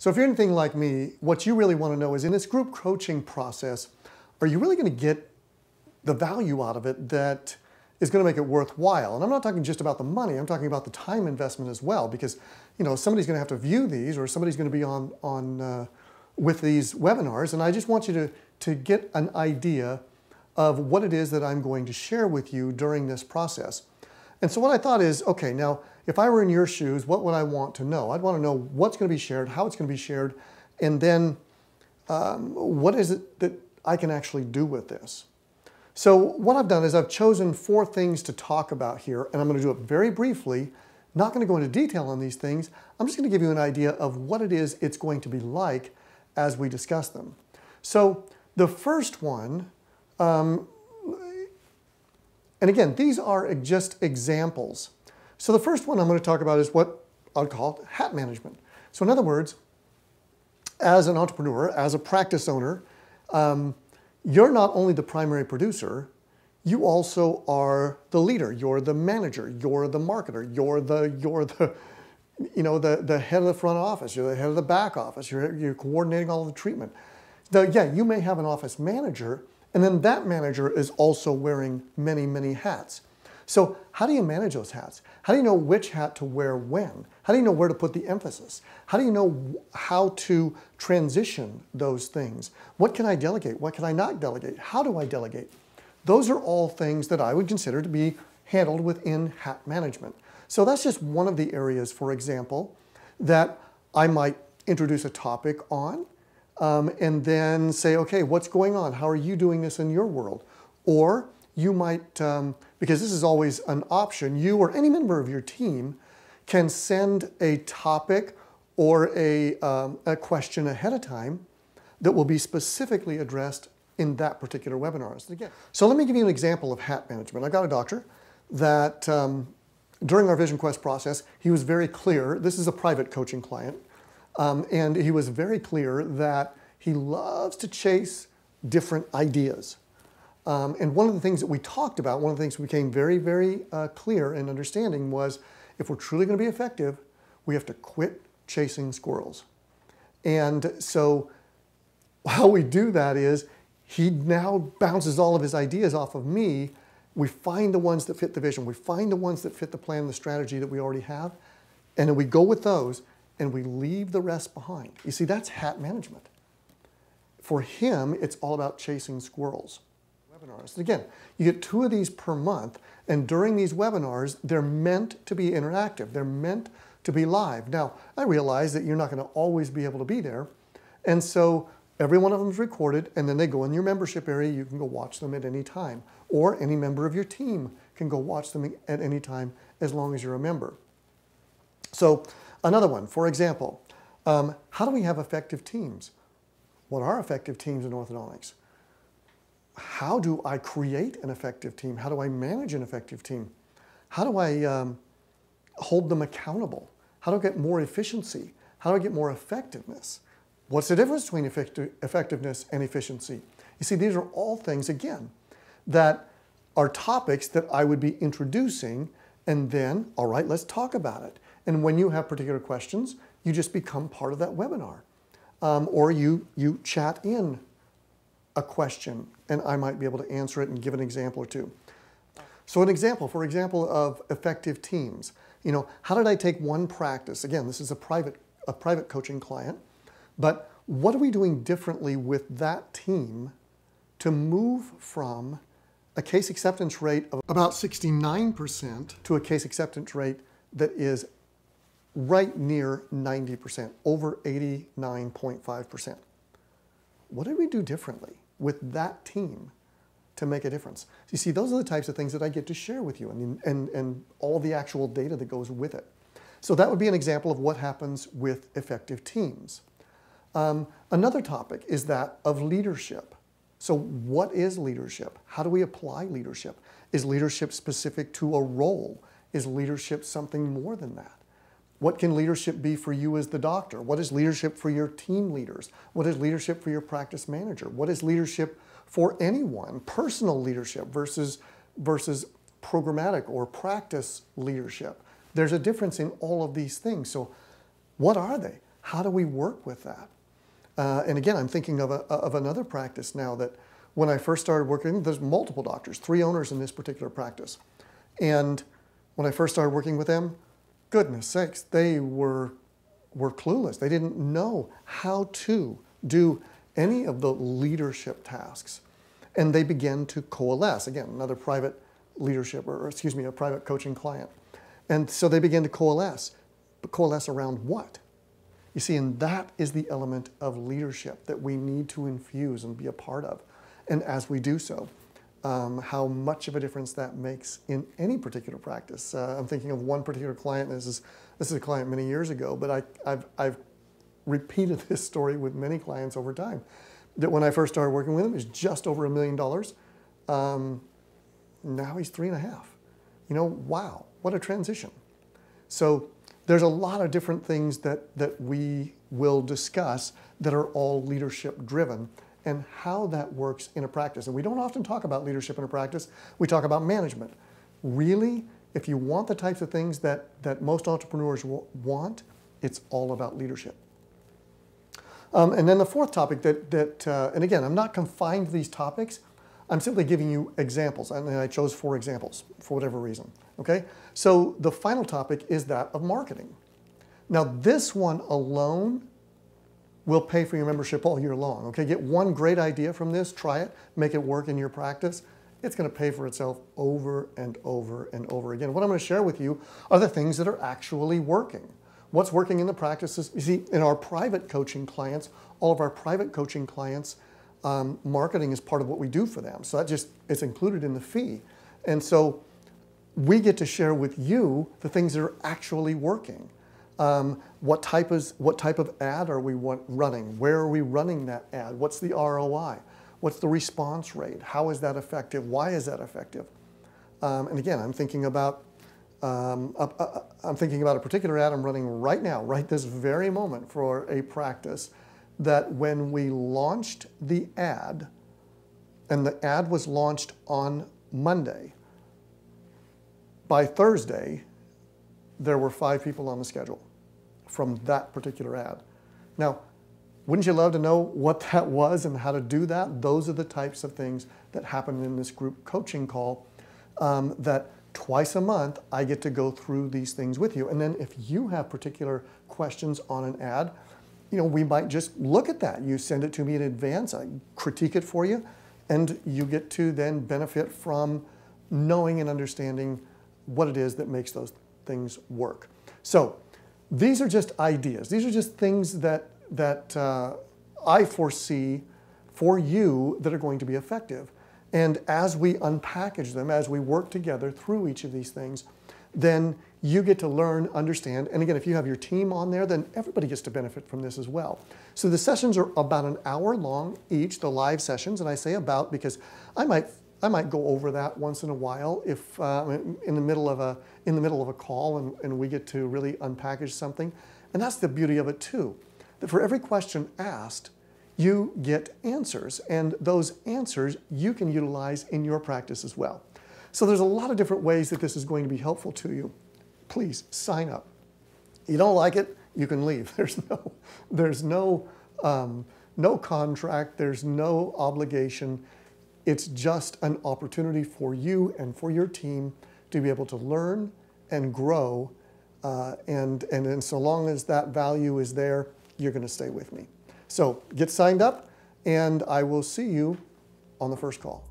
So if you're anything like me, what you really want to know is in this group coaching process, are you really going to get the value out of it that is going to make it worthwhile? And I'm not talking just about the money, I'm talking about the time investment as well, because somebody's going to have to view these, or somebody's going to be on with these webinars, and I just want you to get an idea of what it is that I'm going to share with you during this process. And so what I thought is, okay, now if I were in your shoes, what would I want to know? I'd want to know what's going to be shared, how it's going to be shared, and then what is it that I can actually do with this. So what I've done is I've chosen 4 things to talk about here, and I'm going to do it very briefly. Not going to go into detail on these things. I'm just going to give you an idea of what it is it's going to be like as we discuss them. So the first one, and again, these are just examples. So the first one I'm going to talk about is what I'll call hat management. So in other words, as an entrepreneur, as a practice owner, you're not only the primary producer, you also are the leader, you're the manager, you're the marketer, you're the head of the front office, you're the head of the back office, you're coordinating all of the treatment. Now, yeah, you may have an office manager, and then that manager is also wearing many, many hats. So how do you manage those hats? How do you know which hat to wear when? How do you know where to put the emphasis? How do you know how to transition those things? What can I delegate? What can I not delegate? How do I delegate? Those are all things that I would consider to be handled within hat management. So that's just one of the areas, for example, that I might introduce a topic on and then say, okay, what's going on? How are you doing this in your world? Or you might, because this is always an option, you or any member of your team can send a topic or a question ahead of time that will be specifically addressed in that particular webinar. So let me give you an example of hat management. I got a doctor that during our Vision Quest process, he was very clear, this is a private coaching client, and he was very clear that he loves to chase different ideas. And one of the things that we talked about, one of the things that became very, very clear in understanding was if we're truly going to be effective, we have to quit chasing squirrels. And so how we do that is he now bounces all of his ideas off of me. We find the ones that fit the vision. We find the ones that fit the plan, the strategy that we already have. And then we go with those and we leave the rest behind. You see, that's hat management. For him, it's all about chasing squirrels. Webinars. Again, you get 2 of these per month, and during these webinars, they're meant to be interactive. They're meant to be live. Now, I realize that you're not going to always be able to be there, and so every one of them is recorded, and then they go in your membership area. You can go watch them at any time, or any member of your team can go watch them at any time as long as you're a member. So another one, for example, how do we have effective teams? What are effective teams in orthodontics? How do I create an effective team? How do I manage an effective team? How do I hold them accountable? How do I get more efficiency? How do I get more effectiveness? What's the difference between effectiveness and efficiency? You see, these are all things, again, that are topics that I would be introducing, and then, all right, let's talk about it. And when you have particular questions, you just become part of that webinar. Or you chat in a question, and I might be able to answer it and give an example or two. So an example, for example, of effective teams. How did I take one practice? Again, this is a private coaching client, but what are we doing differently with that team to move from a case acceptance rate of about 69% to a case acceptance rate that is right near 90%, over 89.5%. What did we do differently with that team to make a difference? You see, those are the types of things that I get to share with you and all the actual data that goes with it. So that would be an example of what happens with effective teams. Another topic is that of leadership. So what is leadership? How do we apply leadership? Is leadership specific to a role? Is leadership something more than that? What can leadership be for you as the doctor? What is leadership for your team leaders? What is leadership for your practice manager? What is leadership for anyone? Personal leadership versus programmatic or practice leadership. There's a difference in all of these things. So what are they? how do we work with that? And again, I'm thinking of another practice now that when I first started working, there's multiple doctors, 3 owners in this particular practice. And when I first started working with them, goodness sakes, they were clueless. They didn't know how to do any of the leadership tasks. And they began to coalesce. Again, another private leadership, or excuse me, a private coaching client. And so they began to coalesce. But coalesce around what? You see, and that is the element of leadership that we need to infuse and be a part of. And as we do so, how much of a difference that makes in any particular practice. I'm thinking of one particular client. This is a client many years ago, but I've repeated this story with many clients over time. That when I first started working with him, he was just over $1 million. Now he's 3.5. You know, wow, what a transition. So there's a lot of different things that we will discuss that are all leadership driven and how that works in a practice. And we don't often talk about leadership in a practice. We talk about management. Really, if you want the types of things that most entrepreneurs want, it's all about leadership. And then the fourth topic and again, I'm not confined to these topics. I'm simply giving you examples, and I chose 4 examples for whatever reason, okay? So the final topic is that of marketing. Now this one alone will pay for your membership all year long, okay? Get one great idea from this, try it, make it work in your practice. It's gonna pay for itself over and over and over again. What I'm gonna share with you are the things that are actually working. What's working in the practices? You see, in our private coaching clients, all of our private coaching clients, marketing is part of what we do for them. So it's included in the fee. And so we get to share with you the things that are actually working. What type of ad are we running? Where are we running that ad? What's the ROI? What's the response rate? How is that effective? Why is that effective? And again, I'm thinking about a particular ad I'm running right now, right this very moment, for a practice that when we launched the ad, and the ad was launched on Monday, by Thursday, there were 5 people on the schedule from that particular ad. Now, wouldn't you love to know what that was and how to do that? Those are the types of things that happen in this group coaching call that twice a month, I get to go through these things with you. And then if you have particular questions on an ad, you know, we might just look at that. You send it to me in advance, I critique it for you, and you get to then benefit from knowing and understanding what it is that makes those things work. So these are just ideas. These are just things that I foresee for you that are going to be effective. And as we unpackage them, as we work together through each of these things, then you get to learn, understand, and again, if you have your team on there, then everybody gets to benefit from this as well. So the sessions are about an hour long each, the live sessions, and I say about because I might go over that once in a while if in the middle of a call and we get to really unpackage something. And that's the beauty of it too, that for every question asked, you get answers, and those answers you can utilize in your practice as well. So there's a lot of different ways that this is going to be helpful to you. Please sign up. You don't like it, you can leave. There's no contract, there's no obligation. It's just an opportunity for you and for your team to be able to learn and grow, and so long as that value is there, you're going to stay with me. So get signed up, and I will see you on the first call.